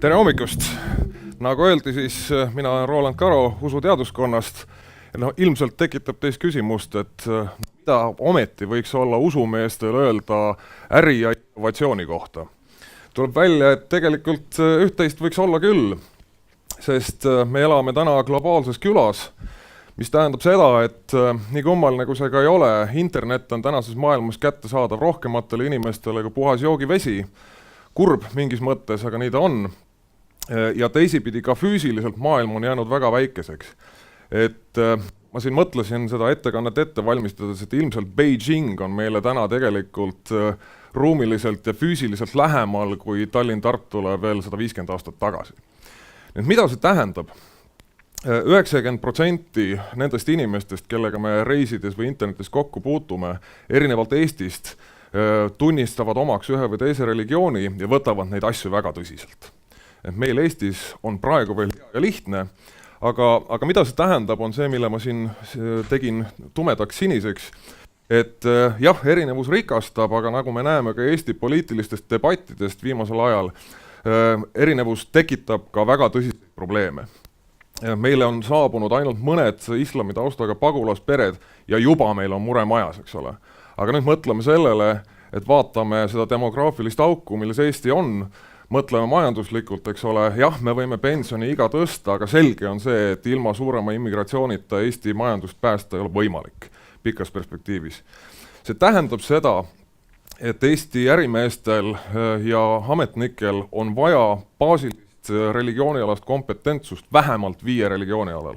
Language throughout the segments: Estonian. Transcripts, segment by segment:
Tere hommikust! Nagu öeldi, siis mina olen Roland Karo usuteaduskonnast. Ilmselt tekitab teis küsimust, et mida ometi võiks olla usumeestel öelda äri ja innovatsiooni kohta. Tuleb välja, et tegelikult üht-teist võiks olla küll, sest me elame täna globaalses külas, mis tähendab seda, et nii kummaline kui see ka ei ole, internet on tänases maailmas kättesaadav rohkematele inimestele kui puhas joogivesi. Kurb mingis mõttes, aga nii ta on. Ja teisipidi ka füüsiliselt maailm on jäänud väga väikeseks. Et ma siin mõtlesin seda ettekannet ette valmistades, et ilmselt Beijing on meile täna tegelikult ruumiliselt ja füüsiliselt lähemal kui Tallinn-Tartule veel 150 aastat tagasi. Nüüd, mida see tähendab? 90% nendest inimestest, kellega me reisides või internetis kokku puutume, erinevalt Eestist, tunnistavad omaks ühe või teise religiooni ja võtavad neid asju väga tõsiselt. Et meil Eestis on praegu veel hea ja lihtne, aga mida see tähendab, on see, mille ma siin tegin tumedaks siniseks, et jah, erinevus rikastab, aga nagu me näeme ka Eesti poliitilistest debattidest viimasel ajal, erinevus tekitab ka väga tõsiseid probleeme. Meile on saabunud ainult mõned islami taustaga pagulaspered ja juba meil on mure majas, eks ole. Aga nüüd mõtleme sellele, et vaatame seda demograafilist auku, milles Eesti on, mõtleme majanduslikult, eks ole, jah, me võime pensioni iga tõsta, aga selge on see, et ilma suurema immigratsioonita Eesti majandust päästa ei ole võimalik pikas perspektiivis. See tähendab seda, et Eesti ärimeestel ja ametnikel on vaja baasilist religioonialast kompetentsust vähemalt 5 religioonialal.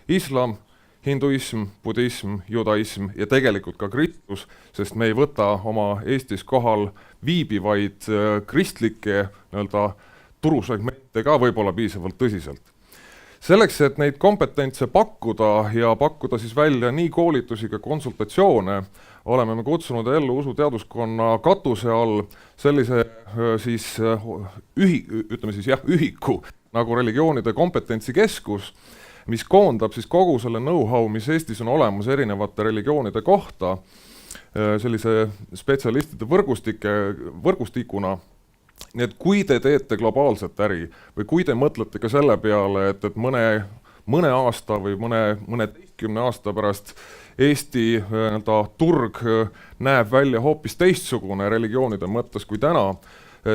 Islam, hinduism, budism, judaism ja tegelikult ka kristlus, sest me ei võta oma Eestis kohal viibivaid kristlikke turusegmente ka võib-olla piisavalt tõsiselt. Selleks, et neid kompetentse pakkuda ja pakkuda siis välja nii koolitusi kui konsultatsioone, oleme me kutsunud ellu usuteaduskonna katuse all sellise ühiku nagu religioonide kompetentsikeskus, mis koondab siis kogu selle know-how, mis Eestis on olemas erinevate religioonide kohta, sellise spetsialistide võrgustikuna. Nii et kui te teete globaalset äri või kui te mõtlete ka selle peale, et mõne aasta või mõne 10 aasta pärast Eesti turg näeb välja hoopis teistsugune religioonide mõttes kui täna,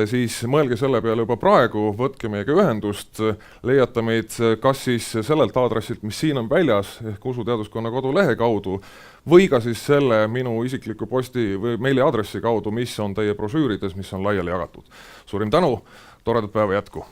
siis mõelge selle peale juba praegu, võtke meiega ühendust, leiate meid kas siis sellelt aadressilt, mis siin on väljas, ehk usuteaduskonna kodulehe kaudu, või ka siis selle minu isikliku posti või meiliaadressi kaudu, mis on teie brošüürides, mis on laiali jagatud. Suurim tänu, toredat päeva jätku!